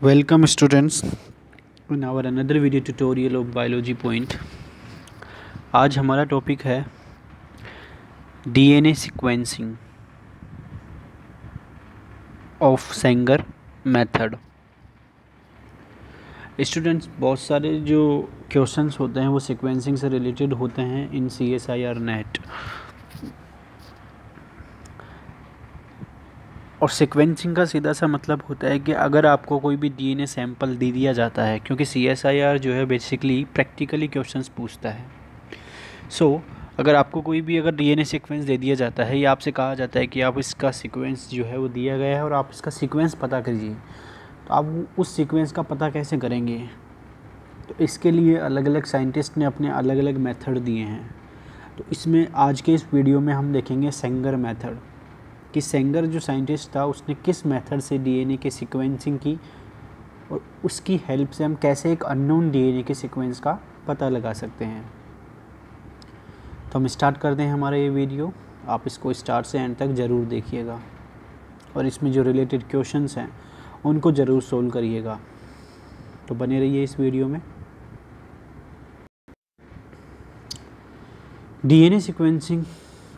Welcome students in our another video tutorial of biology point। आज हमारा topic है DNA sequencing of Sanger method. Students, बहुत सारे जो क्वेश्चंस होते हैं वो सीक्वेंसिंग से रिलेटेड होते हैं इन CSIR नेट। और सीक्वेंसिंग का सीधा सा मतलब होता है कि अगर आपको कोई भी डीएनए सैंपल दे दिया जाता है, क्योंकि CSIR जो है बेसिकली प्रैक्टिकली क्वेश्चंस पूछता है। अगर आपको कोई भी अगर डीएनए सीक्वेंस दे दिया जाता है या आपसे कहा जाता है कि आप इसका सीक्वेंस जो है वो दिया गया है और आप इसका सीक्वेंस पता करिए, तो आप उस सीक्वेंस का पता कैसे करेंगे? तो इसके लिए अलग अलग साइंटिस्ट ने अपने अलग अलग मेथड दिए हैं। तो इसमें आज के इस वीडियो में हम देखेंगे सेंगर मेथड, कि सेंगर जो साइंटिस्ट था उसने किस मेथड से डीएनए के सीक्वेंसिंग की और उसकी हेल्प से हम कैसे एक अननोन डीएनए के सीक्वेंस का पता लगा सकते हैं। तो हम स्टार्ट करते हैं हमारा ये वीडियो। आप इसको स्टार्ट से एंड तक ज़रूर देखिएगा और इसमें जो रिलेटेड क्वेश्चंस हैं उनको ज़रूर सोल्व करिएगा। तो बने रहिए इस वीडियो में। डीएनए सीक्वेंसिंग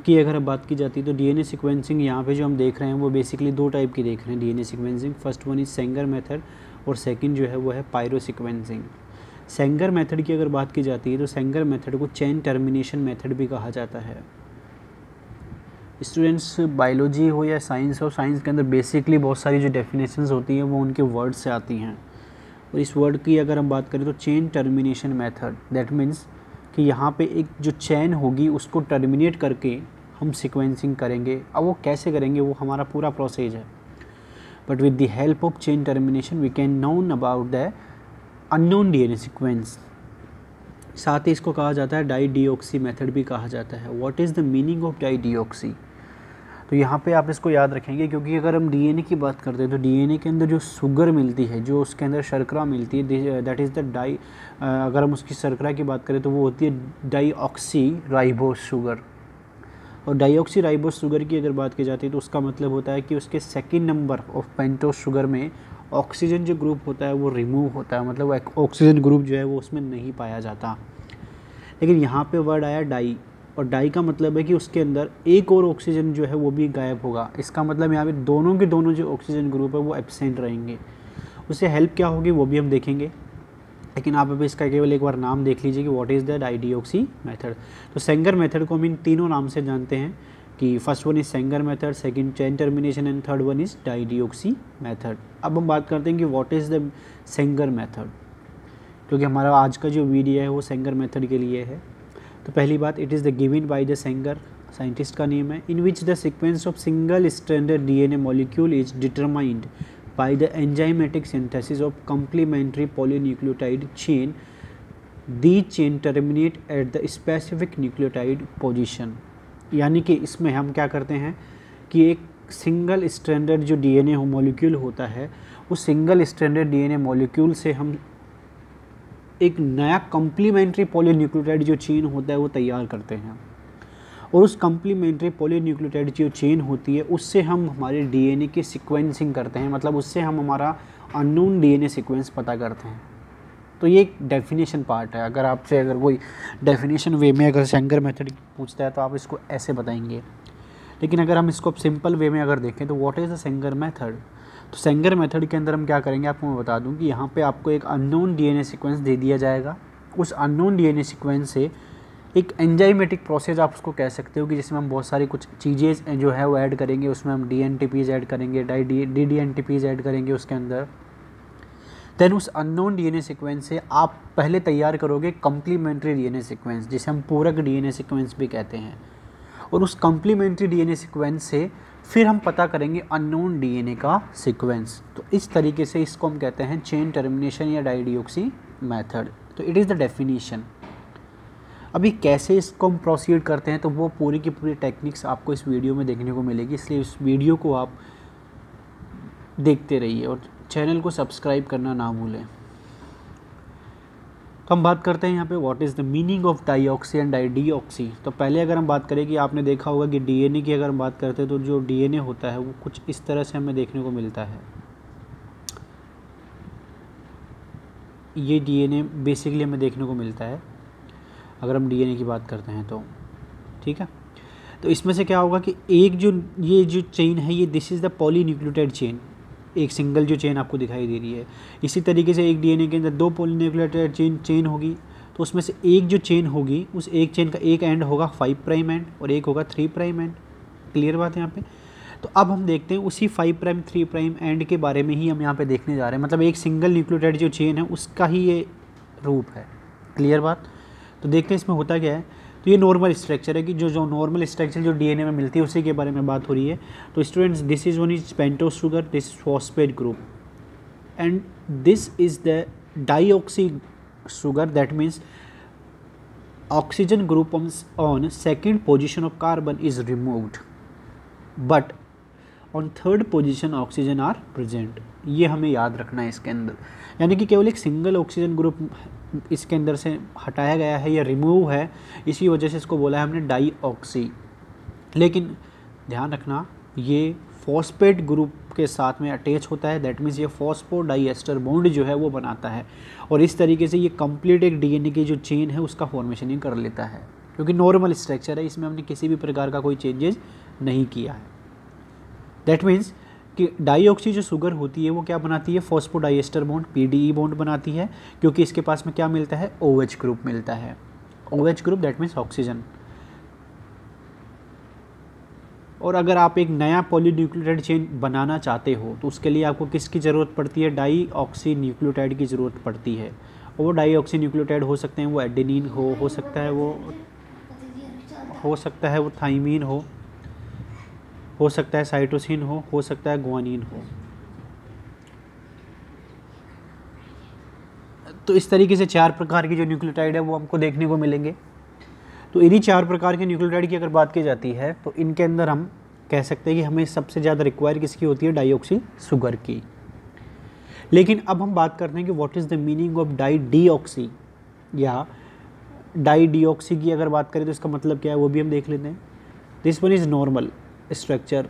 की अगर बात की जाती है तो डीएनए सीक्वेंसिंग यहाँ पे जो हम देख रहे हैं वो बेसिकली दो टाइप की देख रहे हैं DNA sequencing. First one is Sanger method और सेकंड जो है वो है पायरो सीक्वेंसिंग। सेंगर मेथड की अगर बात की जाती है तो सेंगर मेथड को चेन टर्मिनेशन मेथड भी कहा जाता है। स्टूडेंट्स, बायोलॉजी हो या साइंस हो, साइंस के अंदर बेसिकली बहुत सारी जो डेफिनेशंस होती हैं वो उनके वर्ड से आती हैं। और इस वर्ड की अगर हम बात करें तो chain termination method, that means कि यहाँ पे एक जो चेन होगी उसको टर्मिनेट करके हम सीक्वेंसिंग करेंगे। अब वो कैसे करेंगे वो हमारा पूरा प्रोसेस है। But with the help of chain termination we can known about the unknown DNA sequence. साथ ही इसको कहा जाता है डाई डीऑक्सी मेथड भी कहा जाता है। What is the meaning of dideoxy? तो यहाँ पे आप इसको याद रखेंगे, क्योंकि अगर हम डीएनए की बात करते हैं तो डीएनए के अंदर जो शुगर मिलती है, जो उसके अंदर शर्करा मिलती है, दैट इज़ द डाई, अगर हम उसकी शर्करा की बात करें तो वो होती है डाईऑक्सी राइबोस शुगर। और डाईऑक्सी राइबोस शुगर की अगर बात की जाती है तो उसका मतलब होता है कि उसके second number of pentose sugar में ऑक्सीजन जो ग्रुप होता है वो रिमूव होता है, मतलब ऑक्सीजन ग्रुप जो है वो उसमें नहीं पाया जाता। लेकिन यहाँ पे वर्ड आया डाई, और डाई का मतलब है कि उसके अंदर एक और ऑक्सीजन जो है वो भी गायब होगा। इसका मतलब यहाँ पे दोनों के दोनों जो ऑक्सीजन ग्रुप है वो एब्सेंट रहेंगे। उससे हेल्प क्या होगी वो भी हम देखेंगे, लेकिन आप अभी इसका केवल एक बार नाम देख लीजिए कि what is the dideoxy method. तो सेंगर मेथड को हम इन तीनों नाम से जानते हैं कि first one is Sanger method, second chain termination and third one is dideoxy method. अब हम बात करते हैं कि what is the Sanger method, क्योंकि हमारा आज का जो वीडियो है वो सेंगर मेथड के लिए है। तो पहली बात, it is the given by the Sanger, scientist का नेम है, in which the sequence of single stranded DNA molecule is determined by the enzymatic synthesis of complementary polynucleotide chain. These chain terminate at the specific nucleotide position। यानी कि इसमें हम क्या करते हैं कि एक सिंगल स्ट्रैंडेड जो डीएनए मॉलिक्यूल होता है उस सिंगल स्ट्रैंडेड डीएनए मॉलिक्यूल से हम एक नया कम्प्लीमेंट्री पॉलीन्यूक्लियोटाइड जो चेन होता है वो तैयार करते हैं। और उस कम्प्लीमेंट्री पॉलीन्यूक्लियोटाइड जो चेन होती है उससे हम हमारे डीएनए की सीक्वेंसिंग करते हैं, मतलब उससे हम हमारा अननोन डीएनए सीक्वेंस पता करते हैं। तो ये एक डेफिनेशन पार्ट है। अगर आपसे अगर कोई डेफिनेशन वे में अगर सेंगर मेथड पूछता है तो आप इसको ऐसे बताएंगे। लेकिन अगर हम इसको सिंपल वे में अगर देखें तो what is the Sanger method, तो सेंगर मेथड के अंदर हम क्या करेंगे आपको मैं बता दूँ कि यहाँ पर आपको एक अननोन डीएनए सीक्वेंस दे दिया जाएगा। उस अननोन डीएनए सीक्वेंस से एक एंजाइमेटिक प्रोसेस आप उसको कह सकते हो कि जिसमें हम बहुत सारी कुछ चीज़ें जो है वो ऐड करेंगे। उसमें हम डीएनटीपीज ऐड करेंगे, डीडीएनटीपीज ऐड करेंगे उसके अंदर। देन उस अननोन डीएनए सीक्वेंस से आप पहले तैयार करोगे कम्प्लीमेंट्री डीएनए सीक्वेंस, जिसे हम पूरक डीएनए सीक्वेंस भी कहते हैं। और उस कम्प्लीमेंट्री डीएनए सीक्वेंस से फिर हम पता करेंगे अननोन डीएनए का सीक्वेंस। तो इस तरीके से इसको हम कहते हैं चेन टर्मिनेशन या डाई डीऑक्सी मेथड। तो इट इज़ द डेफिनेशन। अभी कैसे इसको हम प्रोसीड करते हैं तो वो पूरी की पूरी टेक्निक्स आपको इस वीडियो में देखने को मिलेगी, इसलिए इस वीडियो को आप देखते रहिए और चैनल को सब्सक्राइब करना ना भूलें। तो हम बात करते हैं यहाँ पे what is the meaning of dioxy and dideoxy. तो पहले अगर हम बात करें कि आपने देखा होगा कि डीएनए की अगर हम बात करते हैं तो जो डीएनए होता है वो कुछ इस तरह से हमें देखने को मिलता है। ये डीएनए बेसिकली हमें देखने को मिलता है अगर हम डीएनए की बात करते हैं तो, ठीक है। तो इसमें से क्या होगा कि एक जो ये जो चेन है ये this is the polynucleotide chain, एक सिंगल जो चेन आपको दिखाई दे रही है। इसी तरीके से एक डीएनए के अंदर 2 पॉलीन्यूक्लियोटाइड चेन होगी, तो उसमें से एक जो चेन होगी उस एक चेन का एक एंड होगा 5 प्राइम एंड और एक होगा 3 प्राइम एंड। क्लियर बात है यहाँ पे। तो अब हम देखते हैं उसी 5 प्राइम 3 प्राइम एंड के बारे में ही हम यहाँ पे देखने जा रहे हैं, मतलब एक सिंगल न्यूक्लियोटाइड जो चेन है उसका ही ये रूप है। क्लियर बात। तो देखते हैं इसमें होता क्या है। तो ये नॉर्मल स्ट्रक्चर है कि जो नॉर्मल स्ट्रक्चर जो डीएनए में मिलती है उसी के बारे में बात हो रही है। तो students this is one is pentose sugar, this is phosphate group and this is the deoxy sugar, that means oxygen group on second position of carbon is removed but on third position oxygen are present। ये हमें याद रखना है इसके अंदर, यानी कि केवल एक सिंगल ऑक्सीजन ग्रुप इसके अंदर से हटाया गया है या रिमूव है, इसी वजह से इसको बोला है हमने डाईऑक्सी। लेकिन ध्यान रखना ये फॉस्फेट ग्रुप के साथ में अटैच होता है, दैट मीन्स ये फॉस्फोडाइएस्टर बॉन्ड जो है वो बनाता है और इस तरीके से ये कंप्लीट एक डीएनए की जो चेन है उसका फॉर्मेशन ही कर लेता है, क्योंकि नॉर्मल स्ट्रक्चर है, इसमें हमने किसी भी प्रकार का कोई चेंजेस नहीं किया है। दैट मीन्स कि डाईऑक्सी जो शुगर होती है वो क्या बनाती है, फॉस्फोडाइएस्टर बॉन्ड पीडीई बॉन्ड बनाती है, क्योंकि इसके पास में क्या मिलता है, ओएच ग्रुप मिलता है। OH group that means oxygen. और अगर आप एक नया पॉलीन्यूक्लियोटाइड चेन बनाना चाहते हो तो उसके लिए आपको किसकी ज़रूरत पड़ती है, डाईऑक्सी न्यूक्लियोटाइड की ज़रूरत पड़ती है। और वो डाईऑक्सी न्यूक्लियोटाइड हो सकते हैं वो एडेनिन हो सकता है वो थाइमीन हो सकता है साइटोसिन हो सकता है गुआनिन हो। तो इस तरीके से 4 प्रकार की जो न्यूक्लियोटाइड है वो हमको देखने को मिलेंगे। तो इन्हीं 4 प्रकार के न्यूक्लियोटाइड की अगर बात की जाती है तो इनके अंदर हम कह सकते हैं कि हमें सबसे ज़्यादा रिक्वायर किसकी होती है, डाईऑक्सी शुगर की। लेकिन अब हम बात करते हैं कि what is the meaning of deoxy या डीऑक्सी की अगर बात करें तो इसका मतलब क्या है वो भी हम देख लेते हैं। This one is normal structure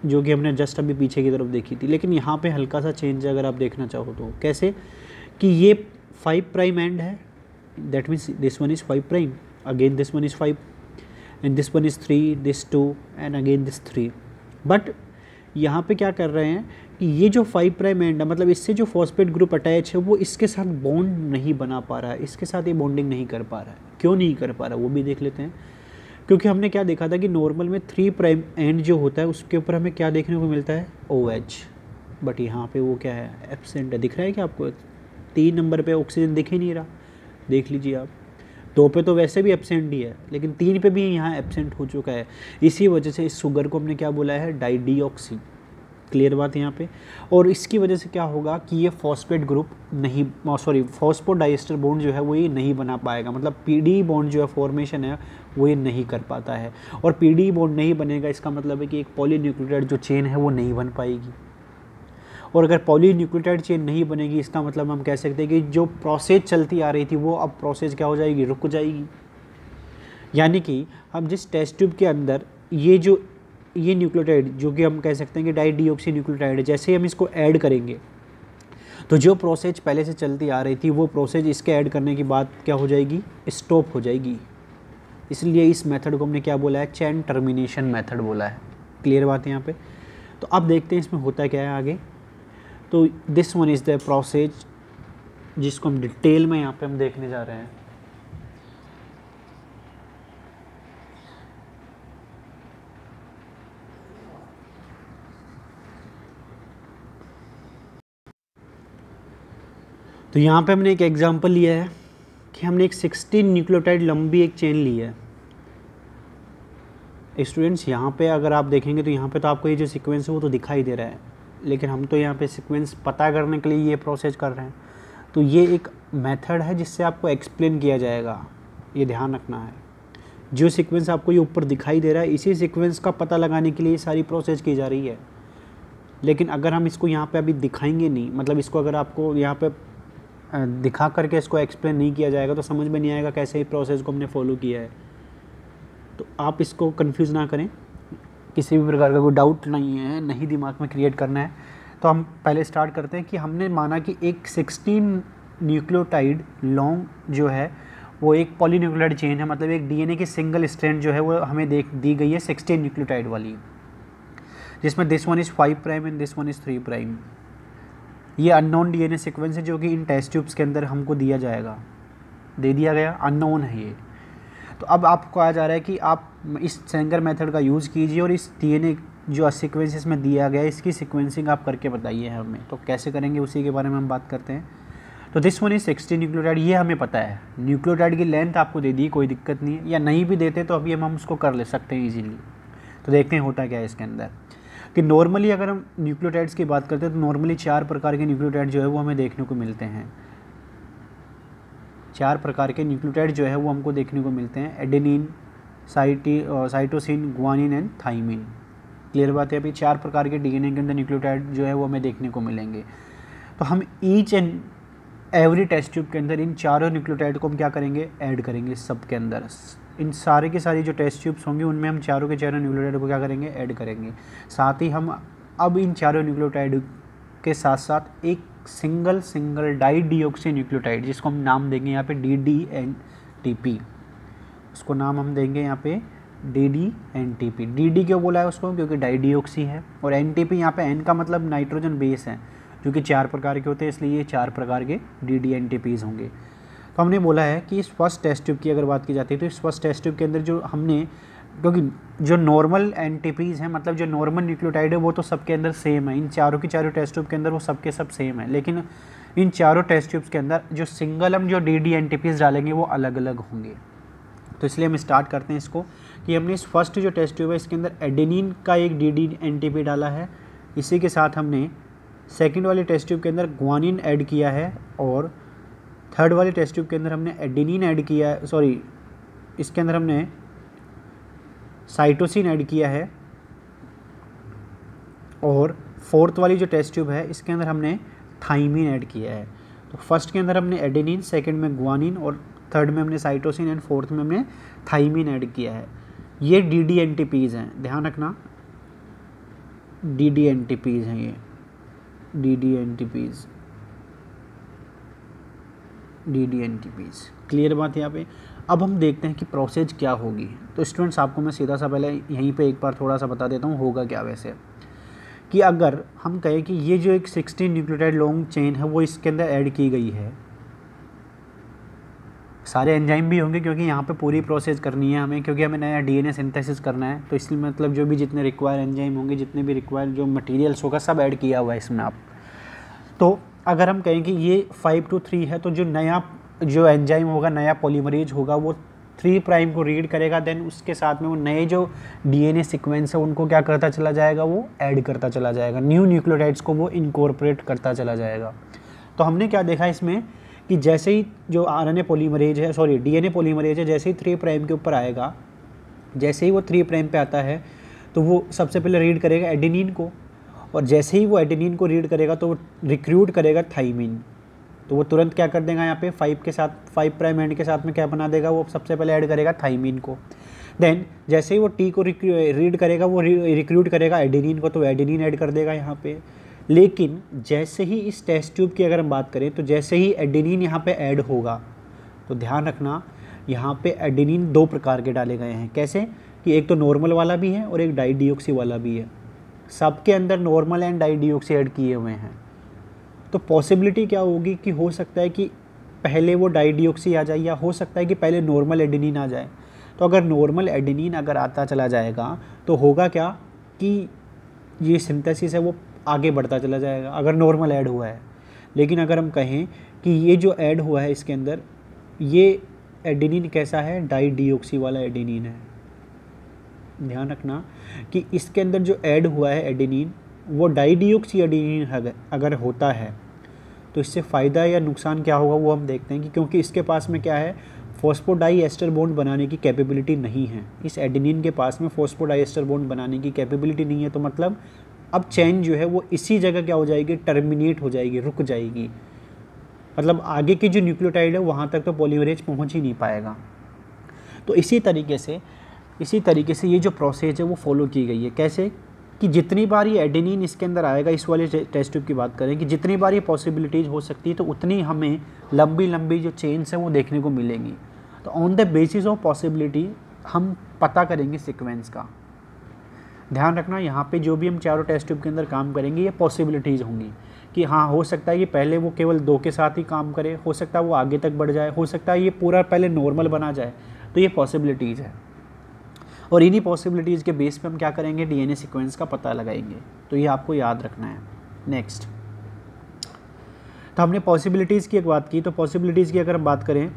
जो कि हमने जस्ट अभी पीछे की तरफ देखी थी, लेकिन यहाँ पे हल्का सा चेंज अगर आप देखना चाहो तो कैसे कि ये 5 प्राइम एंड है, that means this one is 5 prime, again this one is 5 and this one is 3, this 2 and again this 3। But यहाँ पे क्या कर रहे हैं कि ये जो 5 प्राइम एंड है मतलब इससे जो फॉस्फेट ग्रुप अटैच है वो इसके साथ बॉन्ड नहीं बना पा रहा है, इसके साथ ये बॉन्डिंग नहीं कर पा रहा है। क्यों नहीं कर पा रहा वो भी देख लेते हैं। क्योंकि हमने क्या देखा था कि नॉर्मल में 3 प्राइम एंड जो होता है उसके ऊपर हमें क्या देखने को मिलता है, OH, बट यहाँ पे वो क्या है, एब्सेंट है। दिख रहा है कि आपको 3 नंबर पे ऑक्सीजन दिख ही नहीं रहा, देख लीजिए आप। 2 पे तो वैसे भी एब्सेंट ही है, लेकिन 3 पे भी यहाँ एब्सेंट हो चुका है। इसी वजह से इस शुगर को हमने क्या बोला है, डीऑक्सी। क्लियर बात है यहाँ पे। और इसकी वजह से क्या होगा कि ये फॉस्फेट ग्रुप नहीं, फॉस्फोडाइएस्टर बॉन्ड जो है वो ये नहीं बना पाएगा, मतलब पीडी बॉन्ड जो है फॉर्मेशन है वो ये नहीं कर पाता है। और पीडी बॉन्ड नहीं बनेगा इसका मतलब है कि एक पॉलीन्यूक्लियोटाइड जो चेन है वो नहीं बन पाएगी। और अगर पॉलीन्यूक्लियोटाइड चेन नहीं बनेगी इसका मतलब हम कह सकते हैं कि जो प्रोसेस चलती आ रही थी वो अब प्रोसेस क्या हो जाएगी, रुक जाएगी। यानी कि हम जिस टेस्ट ट्यूब के अंदर ये न्यूक्लियोटाइड जो कि हम कह सकते हैं कि डीऑक्सी न्यूक्लियोटाइड है, जैसे ही हम इसको ऐड करेंगे तो जो प्रोसेस पहले से चलती आ रही थी वो प्रोसेस इसके ऐड करने के बाद क्या हो जाएगी, स्टॉप हो जाएगी। इसलिए इस मेथड को हमने क्या बोला है, चेन टर्मिनेशन मेथड बोला है। क्लियर बात है यहाँ पे। तो अब देखते हैं इसमें होता क्या है आगे। तो this one is the process जिसको हम डिटेल में यहाँ पे हम देखने जा रहे हैं। तो यहाँ पे हमने एक एग्जांपल लिया है कि हमने एक 16 न्यूक्लियोटाइड लंबी एक चेन ली है। स्टूडेंट्स यहाँ पे अगर आप देखेंगे तो यहाँ पे तो आपको ये जो सीक्वेंस है वो तो दिखाई दे रहा है, लेकिन हम तो यहाँ पे सीक्वेंस पता करने के लिए ये प्रोसेस कर रहे हैं। तो ये एक मेथड है जिससे आपको एक्सप्लेन किया जाएगा, ये ध्यान रखना है। जो सीक्वेंस आपको ये ऊपर दिखाई दे रहा है इसी सीक्वेंस का पता लगाने के लिए ये सारी प्रोसेस की जा रही है। लेकिन अगर हम इसको यहाँ पे अभी दिखाएंगे नहीं, मतलब इसको अगर आपको यहाँ पे दिखा करके इसको एक्सप्लेन नहीं किया जाएगा तो समझ में नहीं आएगा कैसे ही प्रोसेस को हमने फॉलो किया है। तो आप इसको कंफ्यूज ना करें, किसी भी प्रकार का कोई डाउट नहीं है, नहीं दिमाग में क्रिएट करना है। तो हम पहले स्टार्ट करते हैं कि हमने माना कि एक 16 न्यूक्लियोटाइड लॉन्ग जो है वो एक पॉलीन्यूक्लियोटाइड चेन है, मतलब एक डीएनए की सिंगल स्ट्रैंड जो है वो हमें दी गई है 16 न्यूक्लियोटाइड वाली, जिसमें this one is 5 prime and this one is 3 prime. ये अननोन डीएनए सीक्वेंस है जो कि इन टेस्ट ट्यूब्स के अंदर हमको दिया जाएगा, दे दिया गया, अननोन है ये। तो अब आपको कहा जा रहा है कि आप इस सेंगर मेथड का यूज़ कीजिए और इस डीएनए जो सीक्वेंस इसमें दिया गया है इसकी सीक्वेंसिंग आप करके बताइए हमें। तो कैसे करेंगे उसी के बारे में हम बात करते हैं। तो दिस वन इज 16 न्यूक्लियोटाइड, ये हमें पता है। न्यूक्लियोटाइड की लेंथ आपको दे दी, कोई दिक्कत नहीं है, या नहीं भी देते तो अभी हम उसको कर ले सकते हैं ईजीली। तो देखते हैं होता क्या है इसके अंदर कि नॉर्मली अगर हम न्यूक्लियोटाइड्स की बात करते हैं तो नॉर्मली 4 प्रकार के न्यूक्लियोटाइड जो है वो हमें देखने को मिलते हैं। 4 प्रकार के न्यूक्लियोटाइड जो है वो हमको देखने को मिलते हैं, adenine, cytosine, guanine and thymine. Clear बात है। अभी 4 प्रकार के डीएनए के अंदर न्यूक्लियोटाइड जो है वो हमें देखने को मिलेंगे। तो हम each and every test tube के अंदर इन चारों न्यूक्लियोटाइड को हम क्या करेंगे, ऐड करेंगे सब के अंदर। इन सारे की सारी जो टेस्ट ट्यूब्स होंगे उनमें हम चारों के चारों न्यूक्लियोटाइड को क्या करेंगे, ऐड करेंगे। साथ ही हम अब इन चारों न्यूक्लियोटाइड के साथ साथ एक सिंगल डाई डीऑक्सी न्यूक्लियोटाइड, जिसको हम नाम देंगे यहाँ पे DDNTP, उसको नाम हम देंगे यहाँ पे DDNTP। DD क्यों बोला है उसको, क्योंकि डाई डीऑक्सी है, और NTP यहाँ पे N का मतलब नाइट्रोजन बेस है, जो कि 4 प्रकार के होते हैं, इसलिए ये 4 प्रकार के DDNTPs होंगे। तो हमने बोला है कि इस फर्स्ट टेस्ट ट्यूब की अगर बात की जाती है तो इस फर्स्ट टेस्ट ट्यूब के अंदर जो हमने, क्योंकि जो नॉर्मल NTPs हैं, मतलब जो नॉर्मल न्यूक्लियोटाइड है वो तो सबके अंदर सेम है, इन चारों की चारों टेस्ट ट्यूब के अंदर वो सबके सब सेम है, लेकिन इन चारों टेस्ट ट्यूब्स के अंदर जो सिंगल हम जो DDNTPs डालेंगे वो अलग अलग होंगे। तो इसलिए हम स्टार्ट करते हैं इसको कि हमने इस फर्स्ट जो टेस्ट ट्यूब है इसके अंदर एडेनिन का एक DDNTP डाला है, इसी के साथ हमने सेकंड वाले टेस्ट ट्यूब के अंदर ग्वानिन ऐड किया है, और थर्ड वाले टेस्ट ट्यूब के अंदर हमने एडेनिन ऐड किया है, सॉरी इसके अंदर हमने साइटोसिन ऐड किया है, और फोर्थ वाली जो टेस्ट ट्यूब है इसके अंदर हमने थाइमिन ऐड किया है। तो फर्स्ट के अंदर हमने एडेनिन, सेकंड में ग्वानिन, और थर्ड में हमने साइटोसिन, एंड फोर्थ में हमने थाइमिन ऐड किया है। ये DDNTPs हैं, ध्यान रखना, DDNTPs हैं ये, DDNTPs। क्लियर बात है यहाँ पे। अब हम देखते हैं कि प्रोसेस क्या होगी। तो स्टूडेंट्स आपको मैं सीधा सा पहले यहीं पे एक बार थोड़ा सा बता देता हूँ होगा क्या। वैसे कि अगर हम कहें कि ये जो एक 16 न्यूक्लियोटाइड लॉन्ग चेन है वो इसके अंदर ऐड की गई है, सारे एंजाइम भी होंगे क्योंकि यहाँ पे पूरी प्रोसेस करनी है हमें, क्योंकि हमें नया DNA सिंथेसिस करना है, तो इसलिए मतलब जो भी जितने रिक्वायर एंजाइम होंगे, जितने भी रिक्वायर जो मटेरियल्स होगा सब ऐड किया हुआ है इसमें आप। तो अगर हम कहें कि ये 5 to 3 है तो जो नया जो एंजाइम होगा, नया पॉलीमरेज होगा, वो 3 प्राइम को रीड करेगा, देन उसके साथ में वो नए जो DNA सीक्वेंस है उनको क्या करता चला जाएगा, वो ऐड करता चला जाएगा, न्यू न्यूक्लियोटाइड्स को वो इनकॉर्पोरेट करता चला जाएगा। तो हमने क्या देखा इसमें कि जैसे ही जो RNA पॉलीमरेज है, सॉरी DNA पॉलीमरेज है, जैसे ही 3 प्राइम के ऊपर आएगा, जैसे ही वो 3 प्राइम पे आता है तो वो सबसे पहले रीड करेगा एडेनिन को, और जैसे ही वो एडेनिन को रीड करेगा तो वो रिक्रूट करेगा थाइमिन। तो वो तुरंत क्या कर देगा यहाँ पे 5 के साथ, 5 प्राइम एंड के साथ में क्या बना देगा, वो सबसे पहले ऐड करेगा थाइमिन को। देन जैसे ही वो T को रीड करेगा, वो रिक्रूट करेगा एडेनिन को, तो एडेनिन ऐड कर देगा यहाँ पे। लेकिन जैसे ही इस टेस्ट ट्यूब की अगर हम बात करें तो जैसे ही एडेनिन यहाँ पे ऐड होगा, तो ध्यान रखना यहाँ पे एडेनिन 2 प्रकार के डाले गए हैं। कैसे कि एक तो नॉर्मल वाला भी है और एक डाई डीऑक्सी वाला भी है, सबके अंदर normal and dideoxy add किए हुए हैं। तो पॉसिबिलिटी क्या होगी कि हो सकता है कि पहले वो डाई डीऑक्सी आ जाए, या हो सकता है कि पहले नॉर्मल एडेनिन आ जाए। तो अगर नॉर्मल एडेनिन अगर आता चला जाएगा तो होगा क्या कि ये सिंथेसिस है वो आगे बढ़ता चला जाएगा अगर नॉर्मल ऐड हुआ है। लेकिन अगर हम कहें कि ये जो ऐड हुआ है इसके अंदर, ये एडेनिन कैसा है, डाई डीऑक्सी वाला एडेनिन है। ध्यान रखना कि इसके अंदर जो ऐड हुआ है एडेनिन, वो डाई डीऑक्सी एडेनिन अगर होता है तो इससे फ़ायदा या नुकसान क्या होगा वो हम देखते हैं। कि क्योंकि इसके पास में क्या है, फॉस्फोडाइएस्टर बॉन्ड बनाने की कैपेबिलिटी नहीं है। इस एडेनिन के पास में फॉस्फोडाइएस्टर बॉन्ड बनाने की कैपेबिलिटी नहीं है, तो मतलब अब चेन जो है वो इसी जगह क्या हो जाएगी, टर्मिनेट हो जाएगी, रुक जाएगी। मतलब आगे की जो न्यूक्लियोटाइड है वहाँ तक तो पॉलीमरेज पहुँच ही नहीं पाएगा। तो इसी तरीके से ये जो प्रोसेस है वो फॉलो की गई है। कैसे कि जितनी बार ये एडेनिन इसके अंदर आएगा, इस वाले टेस्ट ट्यूब की बात करें कि जितनी बार ये पॉसिबिलिटीज़ हो सकती है तो उतनी हमें लंबी लंबी जो चेन्स हैं वो देखने को मिलेंगी। तो on the basis of possibility हम पता करेंगे सीक्वेंस का। ध्यान रखना यहाँ पे जो भी हम चारों टेस्ट ट्यूब के अंदर काम करेंगे ये पॉसिबिलिटीज़ होंगी कि हाँ हो सकता है कि पहले वो केवल 2 के साथ ही काम करे, हो सकता है वो आगे तक बढ़ जाए, हो सकता है ये पूरा पहले नॉर्मल बना जाए। तो ये पॉसिबिलिटीज़ है और इन्हीं पॉसिबिलिटीज़ के बेस पे हम क्या करेंगे, डीएनए सीक्वेंस का पता लगाएंगे। तो ये आपको याद रखना है। नेक्स्ट, तो हमने पॉसिबिलिटीज़ की एक बात की, तो पॉसिबिलिटीज़ की अगर हम बात करें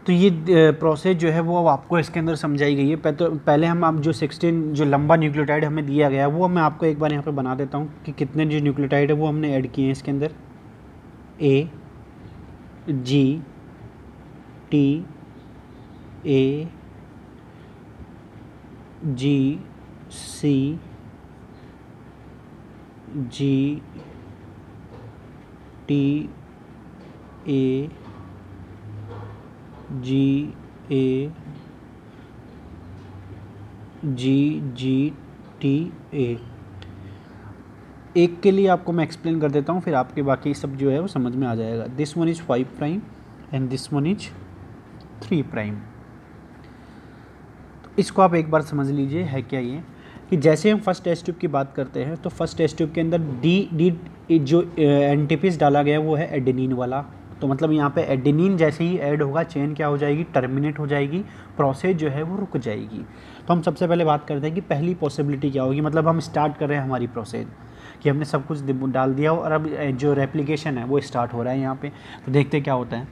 तो ये प्रोसेस जो है वो अब आपको इसके अंदर समझाई गई है। पहले हम अब जो 16 जो लंबा न्यूक्लियोटाइड हमें दिया गया है वो मैं आपको एक बार यहाँ पे बना देता हूँ कि कितने जो न्यूक्लियोटाइड है वो हमने ऐड किए हैं इसके अंदर। A G T A G C G T A G A G G T A. एक के लिए आपको मैं एक्सप्लेन कर देता हूँ, फिर आपके बाकी सब जो है वो समझ में आ जाएगा। This one is 5 prime and this one is 3 prime. तो इसको आप एक बार समझ लीजिए है क्या ये, कि जैसे हम फर्स्ट टेस्ट ट्यूब की बात करते हैं तो फर्स्ट टेस्ट ट्यूब के अंदर डी जो एंटीपीज डाला गया वो है एडेनिन वाला। तो मतलब यहाँ पे एडेनिन जैसे ही ऐड होगा चेन क्या हो जाएगी, टर्मिनेट हो जाएगी, प्रोसेस जो है वो रुक जाएगी। तो हम सबसे पहले बात करते हैं कि पहली पॉसिबिलिटी क्या होगी। मतलब हम स्टार्ट कर रहे हैं हमारी प्रोसेस कि हमने सब कुछ डाल दिया और अब जो रेप्लिकेशन है वो स्टार्ट हो रहा है यहाँ पे। तो देखते क्या होता है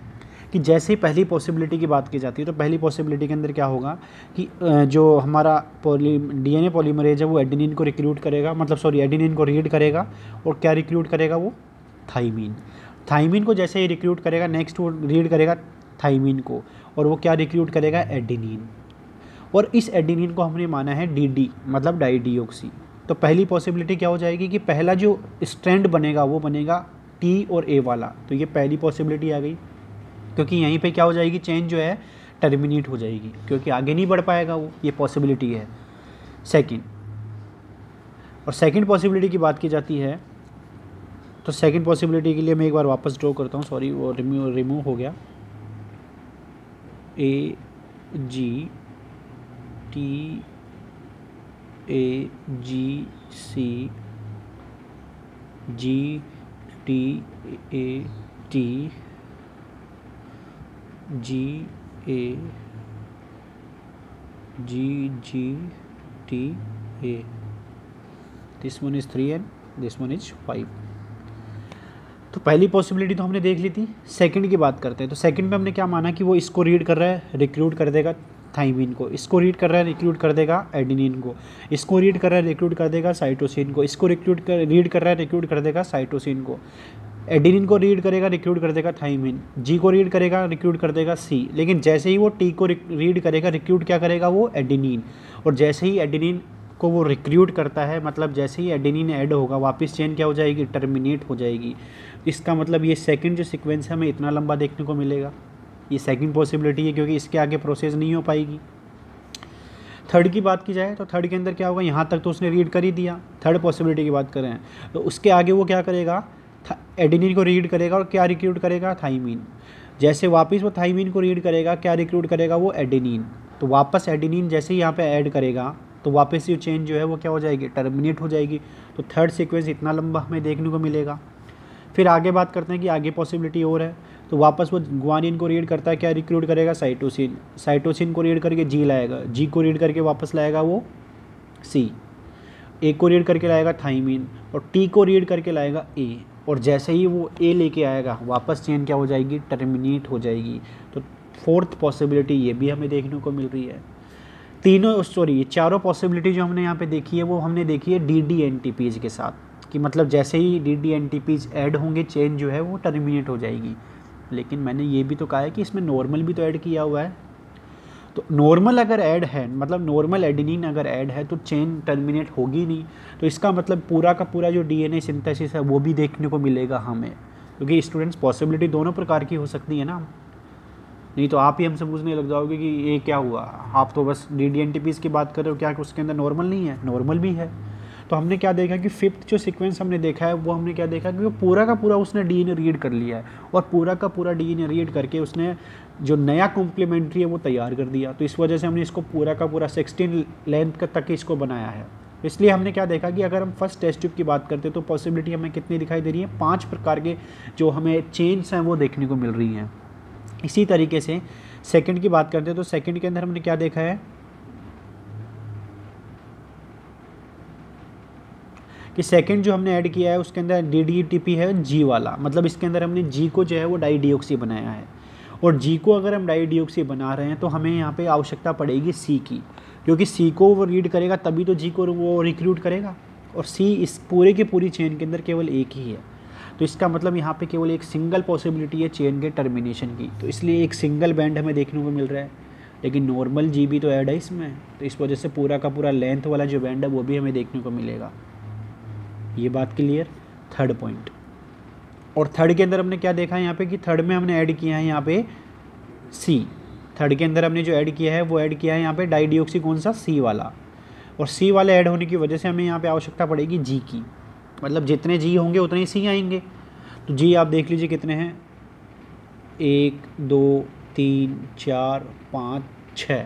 कि जैसे ही पहली पॉसिबिलिटी की बात की जाती है तो पहली पॉसिबिलिटी के अंदर क्या होगा कि जो हमारा डीएनए पॉलीमरेज है वो एडेनिन को रिक्रूट करेगा, मतलब सॉरी एडेनिन को रीड करेगा और क्या रिक्रूट करेगा वो थाइमीन। थाइमीन को जैसे ही रिक्रूट करेगा नेक्स्ट वो रीड करेगा थाइमीन को और वो क्या रिक्रूट करेगा एडेनिन। और इस एडेनिन को हमने माना है डीडी मतलब डाईडीऑक्सी। तो पहली पॉसिबिलिटी क्या हो जाएगी कि पहला जो स्ट्रैंड बनेगा वो बनेगा टी और ए वाला। तो ये पहली पॉसिबिलिटी आ गई क्योंकि यहीं पे क्या हो जाएगी, चेन जो है टर्मिनेट हो जाएगी क्योंकि आगे नहीं बढ़ पाएगा वो, ये पॉसिबिलिटी है सेकंड। और सेकंड पॉसिबिलिटी की बात की जाती है तो सेकंड पॉसिबिलिटी के लिए मैं एक बार वापस ड्रॉ करता हूँ, सॉरी वो रिमूव हो गया। A G T A G C G T A T G A G G T A. This one is 3 and this one is 5। तो पहली पॉसिबिलिटी तो हमने देख ली थी। सेकंड की बात करते हैं तो सेकंड में हमने क्या माना कि वो इसको रीड कर रहा है, रिक्रूट कर देगा थाइमीन को, इसको रीड कर रहा है रिक्रूट कर देगा एडेनिन को, इसको रीड कर रहा है रिक्रूट कर देगा साइटोसिन को, इसको रीड कर रहा है रिक्रूट कर देगा साइटोसिन को, एडेनिन को रीड करेगा रिक्रूट कर देगा थाइमीन, जी को रीड करेगा रिक्रूट कर देगा सी। लेकिन जैसे ही वो टी को रीड करेगा रिक्रूट क्या करेगा वो एडेनिन। और जैसे ही एडेनिन को वो रिक्रूट करता है मतलब जैसे ही एडेनिन ऐड होगा वापस चेन क्या हो जाएगी, टर्मिनेट हो जाएगी। इसका मतलब ये सेकंड जो सीक्वेंस है हमें इतना लंबा देखने को मिलेगा, ये सेकंड पॉसिबिलिटी है क्योंकि इसके आगे प्रोसेस नहीं हो पाएगी। थर्ड की बात की जाए तो थर्ड के अंदर क्या होगा, यहाँ तक तो उसने रीड कर ही दिया। थर्ड पॉसिबिलिटी की बात करें तो उसके आगे वो क्या करेगा, एडेनिन को रीड करेगा और क्या रिक्रूट करेगा थाइमीन। जैसे वापस वो थाइमीन को रीड करेगा क्या रिक्रूट करेगा वो एडेनिन। तो वापस एडेनिन जैसे ही यहाँ पे ऐड करेगा तो वापस ये चेन जो है वो क्या हो जाएगी, टर्मिनेट हो जाएगी। तो थर्ड सीक्वेंस इतना लंबा हमें देखने को मिलेगा। फिर आगे बात करते हैं कि आगे पॉसिबिलिटी और है तो वापस वो ग्वानिन को रीड करता है क्या रिक्रूट करेगा साइटोसिन, साइटोसिन को रीड करके जी लाएगा, जी को रीड करके वापस लाएगा वो सी, ए को रीड करके लाएगा थाइमीन और टी को रीड करके लाएगा ए। और जैसे ही वो ए लेके आएगा वापस चेन क्या हो जाएगी, टर्मिनेट हो जाएगी। तो फोर्थ पॉसिबिलिटी ये भी हमें देखने को मिल रही है। ये चारों पॉसिबिलिटी जो हमने यहाँ पे देखी है वो हमने देखी है डी एंटीपीज के साथ कि मतलब जैसे ही डी एंटीपीज ऐड होंगे चेन जो है वो टर्मिनेट हो जाएगी। लेकिन मैंने ये भी तो कहा है कि इसमें नॉर्मल भी तो ऐड किया हुआ है। तो नॉर्मल अगर ऐड है मतलब नॉर्मल एडेनिन अगर ऐड है तो चेन टर्मिनेट होगी नहीं। तो इसका मतलब पूरा का पूरा जो डीएनए सिंथेसिस है वो भी देखने को मिलेगा हमें, क्योंकि स्टूडेंट्स पॉसिबिलिटी दोनों प्रकार की हो सकती है ना। नहीं तो आप ही हमसे पूछने लग जाओगे कि ये क्या हुआ, आप तो बस DDNTPs की बात कर रहे हो, क्या उसके अंदर नॉर्मल नहीं है? नॉर्मल भी है। तो हमने क्या देखा कि फिफ्थ जो सीक्वेंस हमने देखा है वो हमने क्या देखा कि वो पूरा का पूरा उसने DNA रीड कर लिया है, और पूरा का पूरा DNA रीड करके उसने जो नया कॉम्प्लीमेंट्री है वो तैयार कर दिया। तो इस वजह से हमने इसको पूरा का पूरा 16 लेंथ का तक इसको बनाया है। इसलिए हमने क्या देखा कि अगर हम फर्स्ट टेस्ट ट्यूब की बात करते हैं तो पॉसिबिलिटी हमें कितनी दिखाई दे रही है, 5 प्रकार के जो हमें चेन्स हैं वो देखने को मिल रही हैं। इसी तरीके से सेकंड की बात करते हैं तो सेकंड के अंदर हमने क्या देखा है कि सेकंड जो हमने ऐड किया है उसके अंदर DDTP है G वाला, मतलब इसके अंदर हमने G को जो है वो डाईडिऑक्सी बनाया है, और G को अगर हम डाईडिऑक्सी बना रहे हैं तो हमें यहाँ पे आवश्यकता पड़ेगी C की, क्योंकि C को वो रीड करेगा तभी तो G को वो रिक्रूट करेगा, और C इस पूरे की पूरी चेन के अंदर केवल एक ही है। तो इसका मतलब यहाँ पे केवल एक सिंगल पॉसिबिलिटी है चेन के टर्मिनेशन की, तो इसलिए एक सिंगल बैंड हमें देखने को मिल रहा है, लेकिन नॉर्मल G भी तो ऐड है इसमें, तो इस वजह से पूरा का पूरा लेंथ वाला जो बैंड है वो भी हमें देखने को मिलेगा। ये बात क्लियर, थर्ड पॉइंट। और थर्ड के अंदर हमने क्या देखा है यहाँ पे कि थर्ड में हमने ऐड किया है यहाँ पे C, थर्ड के अंदर हमने जो ऐड किया है वो ऐड किया है यहाँ पे डाईडिऑक्सी, कौन सा? C वाला, और C वाले ऐड होने की वजह से हमें यहाँ पे आवश्यकता पड़ेगी G की, मतलब जितने G होंगे उतने ही C आएंगे। तो G आप देख लीजिए कितने हैं, 1 2 3 4 5 6,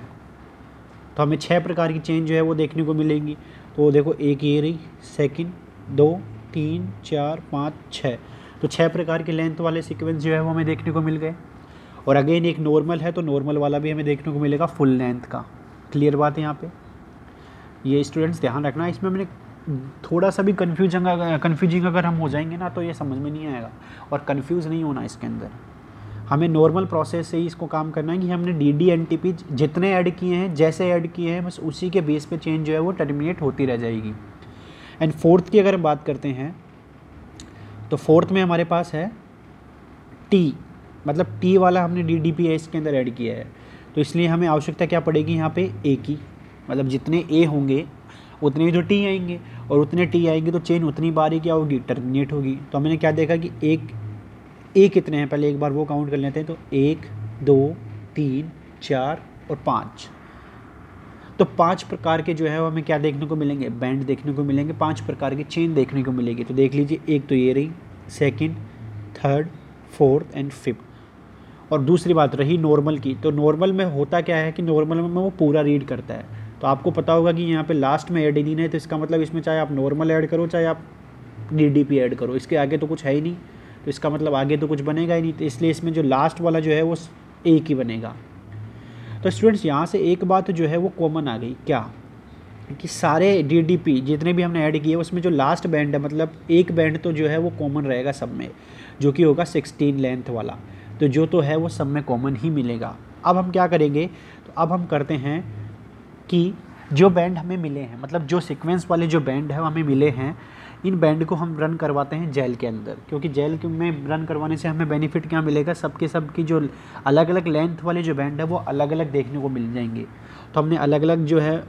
तो हमें 6 प्रकार की चेन जो है वो देखने को मिलेंगी। तो देखो एक ये रही, सेकंड 2 3 4 5 6, तो 6 प्रकार के लेंथ वाले सीक्वेंस जो है वो हमें देखने को मिल गए। और अगेन एक नॉर्मल है तो नॉर्मल वाला भी हमें देखने को मिलेगा फुल लेंथ का। क्लियर बात है यहाँ पे? ये स्टूडेंट्स ध्यान रखना, इसमें मैंने थोड़ा सा भी कन्फ्यूजिंग अगर हम हो जाएंगे ना तो ये समझ में नहीं आएगा, और कन्फ्यूज़ नहीं होना इसके अंदर। हमें नॉर्मल प्रोसेस से ही इसको काम करना है कि हमने DDNTP जितने ऐड किए हैं, जैसे ऐड किए हैं, बस उसी के बेस पे चेन जो है वो टर्मिनेट होती रह जाएगी। एंड फोर्थ की अगर हम बात करते हैं तो फोर्थ में हमारे पास है T, मतलब T वाला हमने DDP इसके अंदर ऐड किया है, तो इसलिए हमें आवश्यकता क्या पड़ेगी यहाँ पे A की, मतलब जितने A होंगे उतने ही तो T आएंगे, और उतने T आएंगे तो चेन उतनी बार ही क्या होगी, टर्मिनेट होगी। तो हमने क्या देखा कि एक A कितने हैं, पहले एक बार वो काउंट कर लेते हैं, तो 1 2 3 4 और 5, तो 5 प्रकार के जो है वो हमें क्या देखने को मिलेंगे, बैंड देखने को मिलेंगे, 5 प्रकार की चेन देखने को मिलेगी। तो देख लीजिए, एक तो ये रही, second, third, fourth and fifth. और दूसरी बात रही नॉर्मल की, तो नॉर्मल में होता क्या है कि नॉर्मल में वो पूरा रीड करता है। तो आपको पता होगा कि यहाँ पे लास्ट में एडेनिन है, तो इसका मतलब इसमें चाहे आप नॉर्मल ऐड करो चाहे आप DDP ऐड करो, इसके आगे तो कुछ है ही नहीं, तो इसका मतलब आगे तो कुछ बनेगा ही नहीं, तो इसलिए इसमें जो लास्ट वाला जो है वो एक ही बनेगा। तो स्टूडेंट्स यहाँ से एक बात जो है वो कॉमन आ गई, क्या कि सारे DDP जितने भी हमने ऐड किए उसमें जो लास्ट बैंड है, मतलब एक बैंड तो जो है वो कॉमन रहेगा सब में, जो कि होगा 16 लेंथ वाला, तो जो तो है वो सब में कॉमन ही मिलेगा। अब हम क्या करेंगे, तो अब हम करते हैं कि जो बैंड हमें मिले हैं, मतलब जो सीक्वेंस वाले जो बैंड है हमें मिले हैं, इन बैंड को हम रन करवाते हैं जेल के अंदर, क्योंकि जेल में रन करवाने से हमें बेनिफिट क्या मिलेगा, सबके सब की जो अलग अलग लेंथ वाले जो बैंड है वो अलग अलग देखने को मिल जाएंगे। तो हमने अलग अलग जो है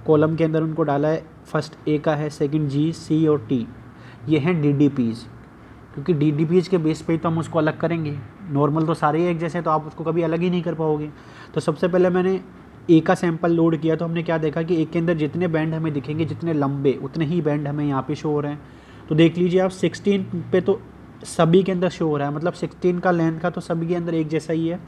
कॉलम के अंदर उनको डाला है, फर्स्ट A का है, सेकंड G, C और T, ये हैं DDPs, क्योंकि DDPs के बेस पे ही तो हम उसको अलग करेंगे। नॉर्मल तो सारे ही एक जैसे, तो आप उसको कभी अलग ही नहीं कर पाओगे। तो सबसे पहले मैंने A का सैंपल लोड किया, तो हमने क्या देखा कि A के अंदर जितने बैंड हमें दिखेंगे, जितने लंबे उतने ही बैंड हमें यहाँ पे शो हो रहे हैं। तो देख लीजिए आप 16 पे तो सभी के अंदर शो हो रहा है, मतलब 16 का लेंथ का तो सभी के अंदर एक जैसा ही है।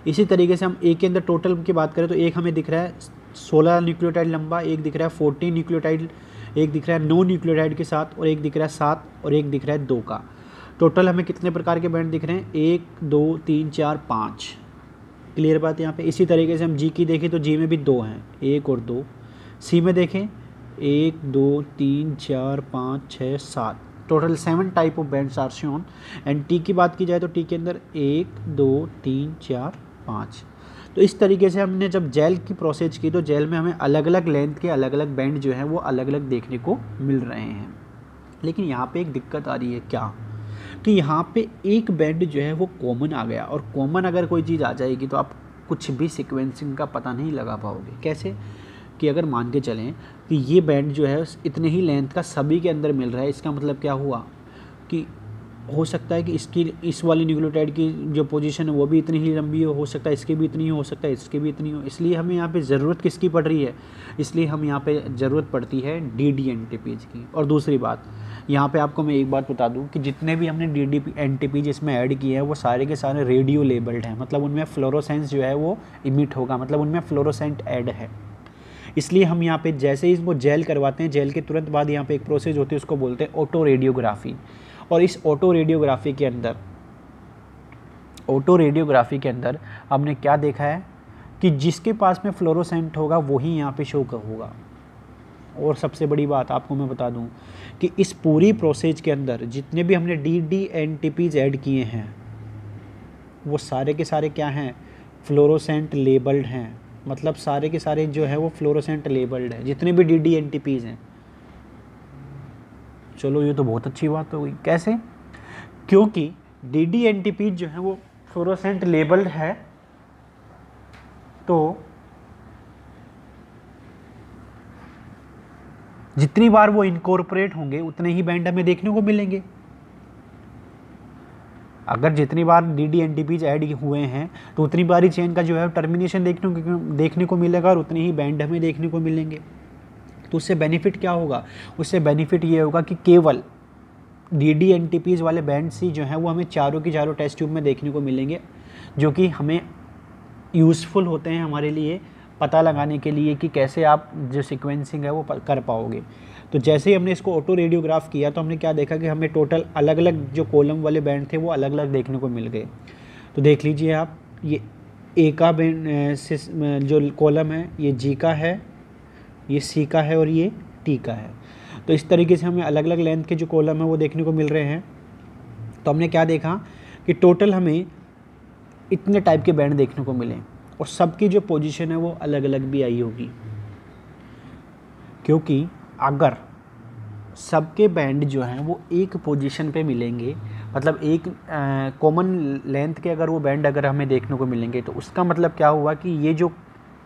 इसी तरीके से हम A के अंदर टोटल की बात करें तो एक हमें दिख रहा है 16 न्यूक्लियोटाइड लंबा, एक दिख रहा है 14 न्यूक्लियोटाइड, एक दिख रहा है 9 न्यूक्लियोटाइड के साथ, और एक दिख रहा है 7 और एक दिख रहा है 2 का। टोटल हमें कितने प्रकार के बैंड दिख रहे हैं, 1 2 3 4 5। क्लियर बात यहाँ पे। इसी तरीके से हम G की देखें तो G में भी 2 हैं, 1 और 2। C में देखें 1 2 3 4 5 6 7, total 7 type of bands are shown. And T की बात की जाए तो T के अंदर 1 2 3 4 5। तो इस तरीके से हमने जब जेल की प्रोसेस की तो जेल में हमें अलग अलग लेंथ के अलग अलग बैंड जो हैं वो अलग अलग देखने को मिल रहे हैं। लेकिन यहाँ पे एक दिक्कत आ रही है, क्या कि यहाँ पे एक बैंड जो है वो कॉमन आ गया, और कॉमन अगर कोई चीज़ आ जाएगी तो आप कुछ भी सीक्वेंसिंग का पता नहीं लगा पाओगे। कैसे कि अगर मान के चलें कि ये बैंड जो है इतने ही लेंथ का सभी के अंदर मिल रहा है, इसका मतलब क्या हुआ कि हो सकता है कि इसकी इस वाली न्यूक्लियोटाइड की जो पोजीशन है वो भी इतनी ही लंबी हो सकता है इसकी भी इतनी हो सकता है इसकी भी इतनी हो, इसलिए हमें यहाँ पे ज़रूरत किसकी पड़ रही है, इसलिए हम यहाँ पे ज़रूरत पड़ती है डी एनटीपीज की। और दूसरी बात यहाँ पे आपको मैं एक बात बता दूँ कि जितने भी हमने डी एनटीपीज इसमें ऐड किए हैं वो सारे के सारे रेडियो लेबल्ड हैं, मतलब उनमें फ्लोरोसेंस जो है वो इमिट होगा, मतलब उनमें फ्लोरोसेंट ऐड है। इसलिए हम यहाँ पे जैसे ही इसको जेल करवाते हैं, जेल के तुरंत बाद यहाँ पे एक प्रोसेस होती है उसको बोलते हैं ऑटो रेडियोग्राफी। और इस ऑटो रेडियोग्राफी के अंदर हमने क्या देखा है कि जिसके पास में फ्लोरोसेंट होगा वही यहाँ पे शो होगा। और सबसे बड़ी बात आपको मैं बता दूं कि इस पूरी प्रोसेस के अंदर जितने भी हमने डी एनटीपीज ऐड किए हैं वो सारे के सारे क्या हैं, फ्लोरोसेंट लेबल्ड हैं, मतलब सारे के सारे जो है वो फ्लोरोसेंट लेबल्ड है जितने भी डी एनटीपीज हैं। चलो ये तो बहुत अच्छी बात हो गई। कैसे? क्योंकि डी एनटीपीज जो है वो फ्लोरोसेंट लेबल्ड है, तो जितनी बार वो इनकॉर्पोरेट होंगे उतने ही बैंड हमें देखने को मिलेंगे। अगर जितनी बार डी एनटीपीज ऐड हुए हैं तो उतनी बार ही चेन का जो है टर्मिनेशन देखने को मिलेगा और उतने ही बैंड हमें देखने को मिलेंगे। तो उससे बेनिफिट क्या होगा? उससे बेनिफिट ये होगा कि केवल डी एनटीपीज वाले बैंड्स ही जो हैं वो हमें चारों की चारों टेस्ट ट्यूब में देखने को मिलेंगे, जो कि हमें यूज़फुल होते हैं हमारे लिए पता लगाने के लिए कि कैसे आप जो सीक्वेंसिंग है वो कर पाओगे। तो जैसे ही हमने इसको ऑटो रेडियोग्राफ किया तो हमने क्या देखा कि हमें टोटल अलग अलग जो कॉलम वाले बैंड थे वो अलग अलग देखने को मिल गए। तो देख लीजिए आप, ये ए का बैंड जो कॉलम है ये जी का है, ये सी का है और ये टी का है। तो इस तरीके से हमें अलग अलग लेंथ के जो कॉलम है वो देखने को मिल रहे हैं। तो हमने क्या देखा कि टोटल हमें इतने टाइप के बैंड देखने को मिले और सबकी जो पोजीशन है वो अलग अलग भी आई होगी, क्योंकि अगर सबके बैंड जो हैं वो एक पोजीशन पे मिलेंगे, मतलब एक कॉमन लेंथ के अगर वो बैंड अगर हमें देखने को मिलेंगे तो उसका मतलब क्या हुआ कि ये जो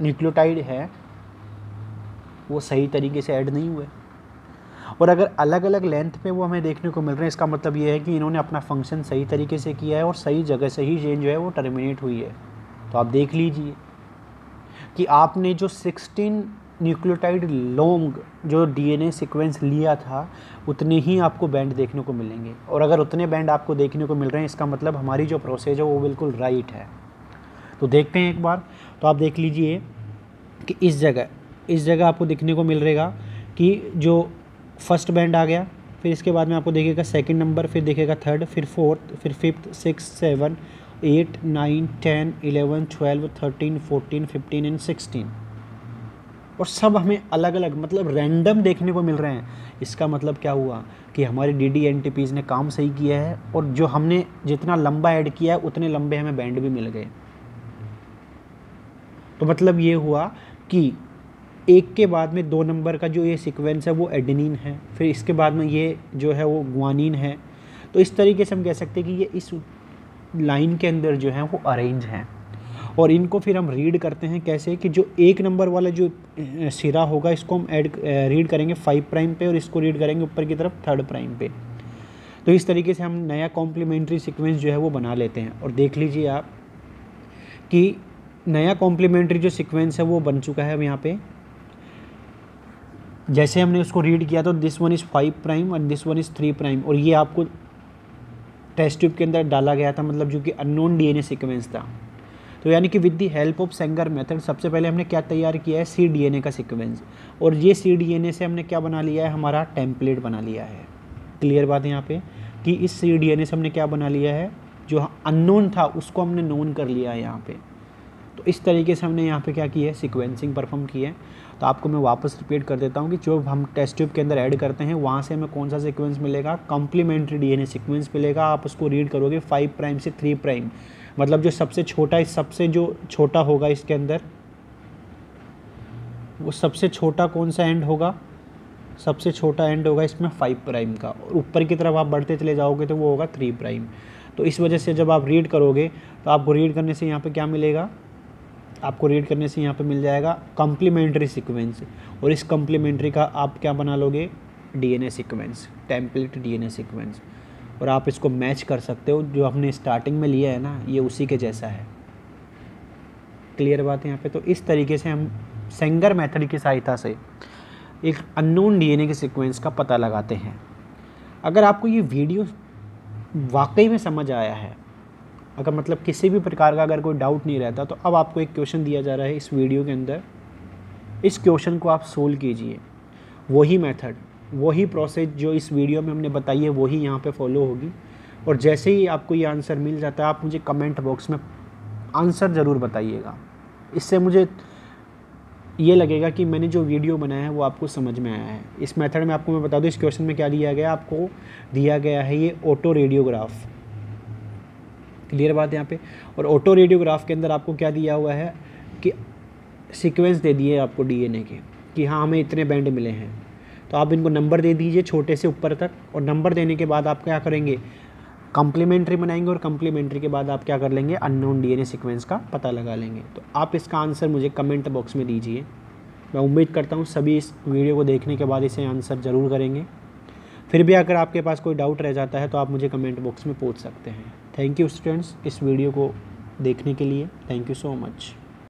न्यूक्लियोटाइड है वो सही तरीके से ऐड नहीं हुए। और अगर अलग अलग लेंथ पे वो हमें देखने को मिल रहे हैं, इसका मतलब ये है कि इन्होंने अपना फंक्शन सही तरीके से किया है और सही जगह से ही चेंज जो है वो टर्मिनेट हुई है। तो आप देख लीजिए कि आपने जो 16 न्यूक्लियोटाइड लॉन्ग जो डीएनए सीक्वेंस लिया था उतने ही आपको बैंड देखने को मिलेंगे, और अगर उतने बैंड आपको देखने को मिल रहे हैं इसका मतलब हमारी जो प्रोसेस है वो बिल्कुल राइट है। तो देखते हैं एक बार। तो आप देख लीजिए कि इस जगह आपको देखने को मिल रहेगा कि जो फर्स्ट बैंड आ गया, फिर इसके बाद में आपको देखेगा सेकंड नंबर, फिर देखेगा थर्ड, फिर फोर्थ, फिर फिफ्थ, 6, 7, 8, 9, 10, 11, 12, 13, 14, 15 एंड 16। और सब हमें अलग अलग मतलब रैंडम देखने को मिल रहे हैं। इसका मतलब क्या हुआ कि हमारे डी एनटीपीज ने काम सही किया है और जो हमने जितना लंबा ऐड किया है उतने लंबे हमें बैंड भी मिल गए। तो मतलब ये हुआ कि एक के बाद में 2 नंबर का जो ये सीक्वेंस है वो एडेनिन है, फिर इसके बाद में ये जो है वो ग्वानिन है। तो इस तरीके से हम कह सकते हैं कि ये इस लाइन के अंदर जो है वो अरेंज हैं। और इनको फिर हम रीड करते हैं कैसे कि जो 1 नंबर वाला जो सिरा होगा इसको हम रीड करेंगे 5 प्राइम पे और इसको रीड करेंगे ऊपर की तरफ 3rd प्राइम पे। तो इस तरीके से हम नया कॉम्प्लीमेंट्री सीक्वेंस जो है वो बना लेते हैं। और देख लीजिए आप कि नया कॉम्प्लीमेंट्री जो सीक्वेंस है वो बन चुका है अब यहाँ पे। जैसे हमने उसको रीड किया तो दिस वन इज़ 5 प्राइम और दिस वन इज़ 3 प्राइम, और ये आपको टेस्ट ट्यूब के अंदर डाला गया था, मतलब जो कि अननोन डीएनए सीक्वेंस था। तो यानी कि with the help of Sanger method सबसे पहले हमने क्या तैयार किया है, cDNA का सीक्वेंस, और ये cDNA से हमने क्या बना लिया है, हमारा टेम्पलेट बना लिया है। क्लियर बात है यहाँ पे कि इस cDNA से हमने क्या बना लिया है, जो अननोन था उसको हमने नोन कर लिया है यहाँ पे। तो इस तरीके से हमने यहाँ पे क्या किया है, सीक्वेंसिंग परफॉर्म की है। तो आपको मैं वापस रिपीट कर देता हूँ कि जो हम टेस्ट ट्यूब के अंदर ऐड करते हैं वहाँ से हमें कौन सा सीक्वेंस मिलेगा, कॉम्प्लीमेंट्री डीएनए सीक्वेंस मिलेगा। आप उसको रीड करोगे 5 प्राइम से 3 प्राइम, मतलब जो सबसे छोटा सबसे जो छोटा होगा इसके अंदर वो सबसे छोटा कौन सा एंड होगा, सबसे छोटा एंड होगा इसमें 5 प्राइम का, और ऊपर की तरफ आप बढ़ते चले जाओगे तो वो होगा 3 प्राइम। तो इस वजह से जब आप रीड करोगे तो आपको रीड करने से यहाँ पे क्या मिलेगा, आपको रीड करने से यहाँ पे मिल जाएगा कॉम्प्लीमेंट्री सीक्वेंस, और इस कॉम्प्लीमेंट्री का आप क्या बना लोगे, DNA sequence, template DNA sequence. और आप इसको मैच कर सकते हो, जो आपने स्टार्टिंग में लिया है ना ये उसी के जैसा है। क्लियर बात है यहाँ पे। तो इस तरीके से हम सेंगर मेथड की सहायता से एक अननोन डीएनए के सीक्वेंस का पता लगाते हैं। अगर आपको ये वीडियो वाकई में समझ आया है, अगर मतलब किसी भी प्रकार का अगर कोई डाउट नहीं रहता, तो अब आपको एक क्वेश्चन दिया जा रहा है इस वीडियो के अंदर, इस क्वेश्चन को आप सोल्व कीजिए। वही मेथड, वही प्रोसेस जो इस वीडियो में हमने बताई है वही यहाँ पे फॉलो होगी। और जैसे ही आपको ये आंसर मिल जाता है आप मुझे कमेंट बॉक्स में आंसर ज़रूर बताइएगा। इससे मुझे ये लगेगा कि मैंने जो वीडियो बनाया है वो आपको समझ में आया है। इस मेथड में आपको मैं बता दूँ इस क्वेश्चन में क्या दिया गया, आपको दिया गया है ये ऑटो रेडियोग्राफ। क्लियर बात है यहाँ पे। और ऑटो रेडियोग्राफ के अंदर आपको क्या दिया हुआ है कि सीक्वेंस दे दिए आपको डीएनए के कि हाँ हमें इतने बैंड मिले हैं, तो आप इनको नंबर दे दीजिए छोटे से ऊपर तक। और नंबर देने के बाद आप क्या करेंगे, कम्प्लीमेंट्री बनाएंगे, और कम्प्लीमेंट्री के बाद आप क्या कर लेंगे, अननोन डीएनए सीक्वेंस का पता लगा लेंगे। तो आप इसका आंसर मुझे कमेंट बॉक्स में दीजिए। मैं उम्मीद करता हूँ सभी इस वीडियो को देखने के बाद इसे आंसर ज़रूर करेंगे। फिर भी अगर आपके पास कोई डाउट रह जाता है तो आप मुझे कमेंट बॉक्स में पूछ सकते हैं। थैंक यू स्टूडेंट्स इस वीडियो को देखने के लिए। Thank you so much.